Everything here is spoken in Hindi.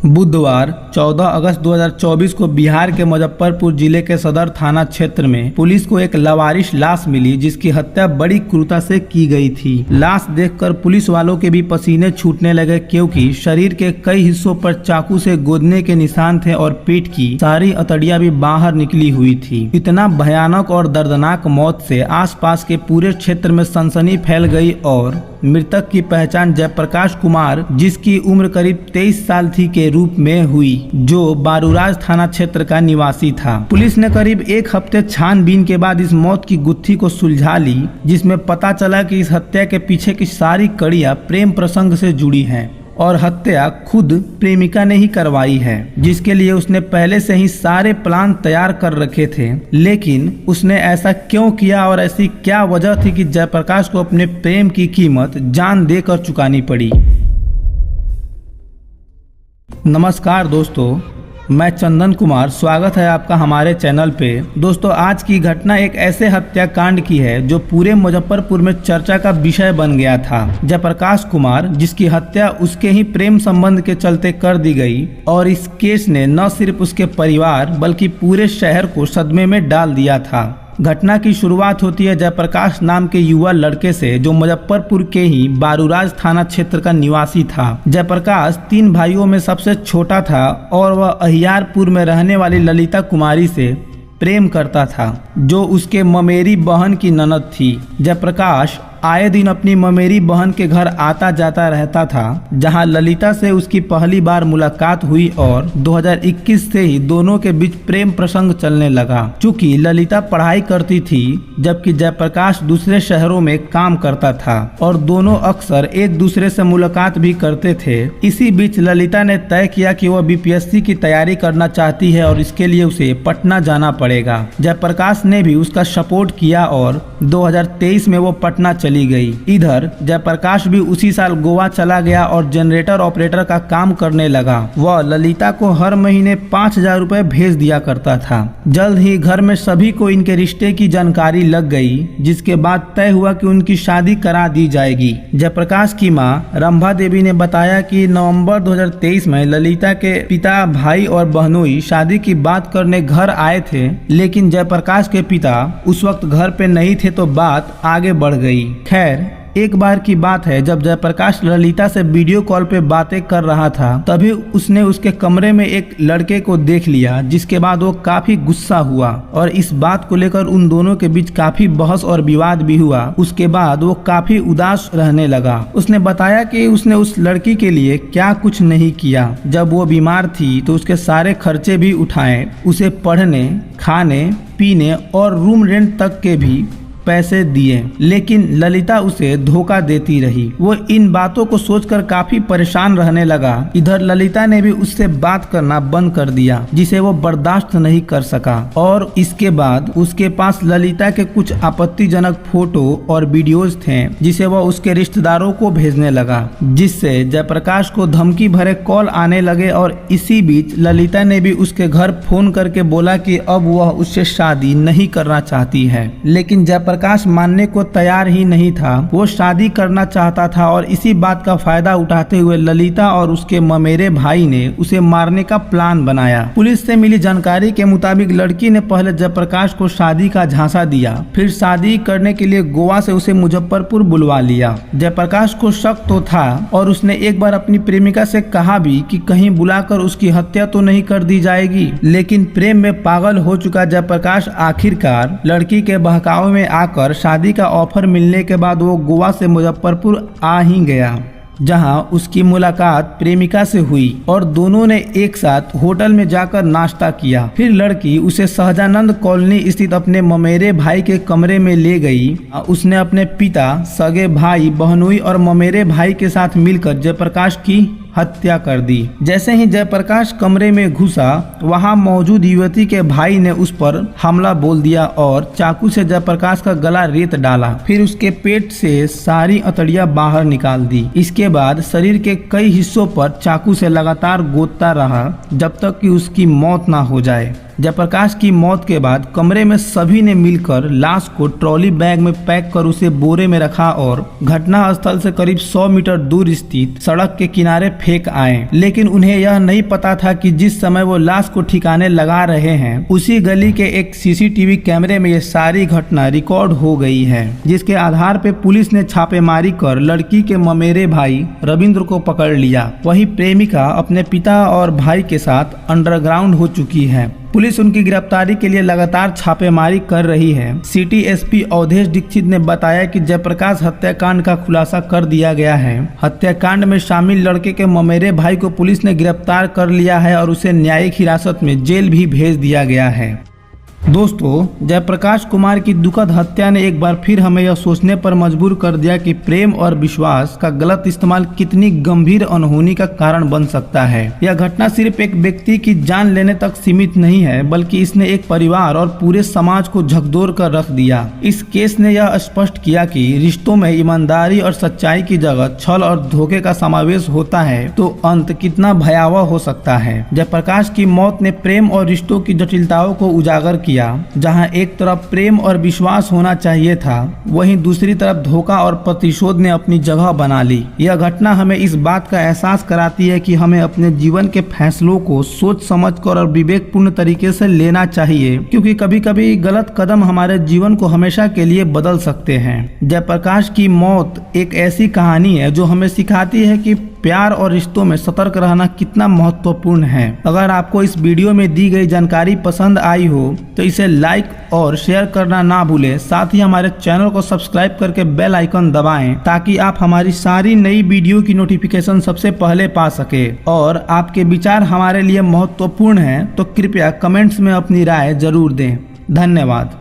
बुधवार 14 अगस्त 2024 को बिहार के मुजफ्फरपुर जिले के सदर थाना क्षेत्र में पुलिस को एक लावारिस लाश मिली, जिसकी हत्या बड़ी क्रूरता से की गई थी। लाश देखकर पुलिस वालों के भी पसीने छूटने लगे, क्योंकि शरीर के कई हिस्सों पर चाकू से गोदने के निशान थे और पेट की सारी अतड़ियां भी बाहर निकली हुई थी। इतना भयानक और दर्दनाक मौत से आसपास के पूरे क्षेत्र में सनसनी फैल गई और मृतक की पहचान जयप्रकाश कुमार, जिसकी उम्र करीब 23 साल थी, के रूप में हुई, जो बारूराज थाना क्षेत्र का निवासी था। पुलिस ने करीब एक हफ्ते छानबीन के बाद इस मौत की गुत्थी को सुलझा ली, जिसमें पता चला कि इस हत्या के पीछे की सारी कड़ियां प्रेम प्रसंग से जुड़ी हैं और हत्या खुद प्रेमिका ने ही करवाई है, जिसके लिए उसने पहले से ही सारे प्लान तैयार कर रखे थे। लेकिन उसने ऐसा क्यों किया और ऐसी क्या वजह थी कि जयप्रकाश को अपने प्रेम की कीमत जान देकर चुकानी पड़ी। नमस्कार दोस्तों, मैं चंदन कुमार, स्वागत है आपका हमारे चैनल पे। दोस्तों, आज की घटना एक ऐसे हत्याकांड की है जो पूरे मुजफ्फरपुर में चर्चा का विषय बन गया था। जयप्रकाश कुमार, जिसकी हत्या उसके ही प्रेम संबंध के चलते कर दी गई, और इस केस ने न सिर्फ उसके परिवार बल्कि पूरे शहर को सदमे में डाल दिया था। घटना की शुरुआत होती है जयप्रकाश नाम के युवा लड़के से, जो मुजफ्फरपुर के ही बारूराज थाना क्षेत्र का निवासी था। जयप्रकाश 3 भाइयों में सबसे छोटा था और वह अहियारपुर में रहने वाली ललिता कुमारी से प्रेम करता था, जो उसके ममेरी बहन की ननद थी। जयप्रकाश आए दिन अपनी ममेरी बहन के घर आता जाता रहता था, जहां ललिता से उसकी पहली बार मुलाकात हुई और 2021 से ही दोनों के बीच प्रेम प्रसंग चलने लगा। चूंकि ललिता पढ़ाई करती थी जबकि जयप्रकाश दूसरे शहरों में काम करता था और दोनों अक्सर एक दूसरे से मुलाकात भी करते थे। इसी बीच ललिता ने तय किया कि वह बीपीएससी की तैयारी करना चाहती है और इसके लिए उसे पटना जाना पड़ेगा। जयप्रकाश ने भी उसका सपोर्ट किया और 2023 में वो पटना चली गई। इधर जयप्रकाश भी उसी साल गोवा चला गया और जनरेटर ऑपरेटर का काम करने लगा। वह ललिता को हर महीने 5,000 रुपए भेज दिया करता था। जल्द ही घर में सभी को इनके रिश्ते की जानकारी लग गई, जिसके बाद तय हुआ कि उनकी शादी करा दी जाएगी। जयप्रकाश की मां रंभा देवी ने बताया कि नवंबर 2023 में ललिता के पिता, भाई और बहनोई शादी की बात करने घर आए थे, लेकिन जयप्रकाश के पिता उस वक्त घर पे नहीं थे, तो बात आगे बढ़ गई। खैर, एक बार की बात है, जब जयप्रकाश ललिता से वीडियो कॉल पे बातें कर रहा था, तभी उसने उसके कमरे में एक लड़के को देख लिया, जिसके बाद वो काफी गुस्सा हुआ और इस बात को लेकर उन दोनों के बीच काफी बहस और विवाद भी हुआ। उसके बाद वो काफी उदास रहने लगा। उसने बताया कि उसने उस लड़की के लिए क्या कुछ नहीं किया। जब वो बीमार थी तो उसके सारे खर्चे भी उठाए, उसे पढ़ने, खाने, पीने और रूम रेंट तक के भी पैसे दिए, लेकिन ललिता उसे धोखा देती रही। वो इन बातों को सोचकर काफी परेशान रहने लगा। इधर ललिता ने भी उससे बात करना बंद कर दिया, जिसे वो बर्दाश्त नहीं कर सका और इसके बाद उसके पास ललिता के कुछ आपत्तिजनक फोटो और वीडियोज थे, जिसे वह उसके रिश्तेदारों को भेजने लगा, जिससे जयप्रकाश को धमकी भरे कॉल आने लगे। और इसी बीच ललिता ने भी उसके घर फोन करके बोला कि अब वह उससे शादी नहीं करना चाहती है, लेकिन जयप्रकाश मानने को तैयार ही नहीं था। वो शादी करना चाहता था और इसी बात का फायदा उठाते हुए ललिता और उसके ममेरे भाई ने उसे मारने का प्लान बनाया। पुलिस से मिली जानकारी के मुताबिक लड़की ने पहले जयप्रकाश को शादी का झांसा दिया, फिर शादी करने के लिए गोवा से उसे मुजफ्फरपुर बुलवा लिया। जयप्रकाश को शक तो था और उसने एक बार अपनी प्रेमिका से कहा भी कि कहीं बुलाकर उसकी हत्या तो नहीं कर दी जाएगी, लेकिन प्रेम में पागल हो चुका जयप्रकाश आखिरकार लड़की के बहकावे में आकर शादी का ऑफर मिलने के बाद वो गोवा से मुजफ्फरपुर आ ही गया, जहां उसकी मुलाकात प्रेमिका से हुई और दोनों ने एक साथ होटल में जाकर नाश्ता किया। फिर लड़की उसे सहजानंद कॉलोनी स्थित अपने ममेरे भाई के कमरे में ले गई। उसने अपने पिता, सगे भाई, बहनोई और ममेरे भाई के साथ मिलकर जयप्रकाश की हत्या कर दी। जैसे ही जयप्रकाश कमरे में घुसा, वहां मौजूद युवती के भाई ने उस पर हमला बोल दिया और चाकू से जयप्रकाश का गला रेत डाला। फिर उसके पेट से सारी अतड़ियां बाहर निकाल दी। इसके बाद शरीर के कई हिस्सों पर चाकू से लगातार गोदता रहा, जब तक कि उसकी मौत ना हो जाए। जयप्रकाश की मौत के बाद कमरे में सभी ने मिलकर लाश को ट्रॉली बैग में पैक कर उसे बोरे में रखा और घटना स्थल से करीब 100 मीटर दूर स्थित सड़क के किनारे फेंक आए। लेकिन उन्हें यह नहीं पता था कि जिस समय वो लाश को ठिकाने लगा रहे हैं उसी गली के एक सीसीटीवी कैमरे में ये सारी घटना रिकॉर्ड हो गई है, जिसके आधार पे पुलिस ने छापेमारी कर लड़की के ममेरे भाई रविंद्र को पकड़ लिया। वही प्रेमिका अपने पिता और भाई के साथ अंडरग्राउंड हो चुकी है। पुलिस उनकी गिरफ्तारी के लिए लगातार छापेमारी कर रही है। सिटी एसपी अवधेश दीक्षित ने बताया कि जयप्रकाश हत्याकांड का खुलासा कर दिया गया है। हत्याकांड में शामिल लड़के के ममेरे भाई को पुलिस ने गिरफ्तार कर लिया है और उसे न्यायिक हिरासत में जेल भी भेज दिया गया है। दोस्तों, जयप्रकाश कुमार की दुखद हत्या ने एक बार फिर हमें यह सोचने पर मजबूर कर दिया कि प्रेम और विश्वास का गलत इस्तेमाल कितनी गंभीर अनहोनी का कारण बन सकता है। यह घटना सिर्फ एक व्यक्ति की जान लेने तक सीमित नहीं है, बल्कि इसने एक परिवार और पूरे समाज को झकझोर कर रख दिया। इस केस ने यह स्पष्ट किया कि रिश्तों में ईमानदारी और सच्चाई की जगह छल और धोखे का समावेश होता है तो अंत कितना भयावह हो सकता है। जयप्रकाश की मौत ने प्रेम और रिश्तों की जटिलताओं को उजागर किया। जहां एक तरफ प्रेम और विश्वास होना चाहिए था, वहीं दूसरी तरफ धोखा और प्रतिशोध ने अपनी जगह बना ली। यह घटना हमें इस बात का एहसास कराती है कि हमें अपने जीवन के फैसलों को सोच समझकर और विवेकपूर्ण तरीके से लेना चाहिए, क्योंकि कभी कभी गलत कदम हमारे जीवन को हमेशा के लिए बदल सकते हैं। जयप्रकाश की मौत एक ऐसी कहानी है जो हमें सिखाती है कि प्यार और रिश्तों में सतर्क रहना कितना महत्वपूर्ण है। अगर आपको इस वीडियो में दी गई जानकारी पसंद आई हो तो इसे लाइक और शेयर करना ना भूलें। साथ ही हमारे चैनल को सब्सक्राइब करके बेल आइकन दबाएं ताकि आप हमारी सारी नई वीडियो की नोटिफिकेशन सबसे पहले पा सके। और आपके विचार हमारे लिए महत्वपूर्ण हैं, तो कृपया कमेंट्स में अपनी राय जरूर दें। धन्यवाद।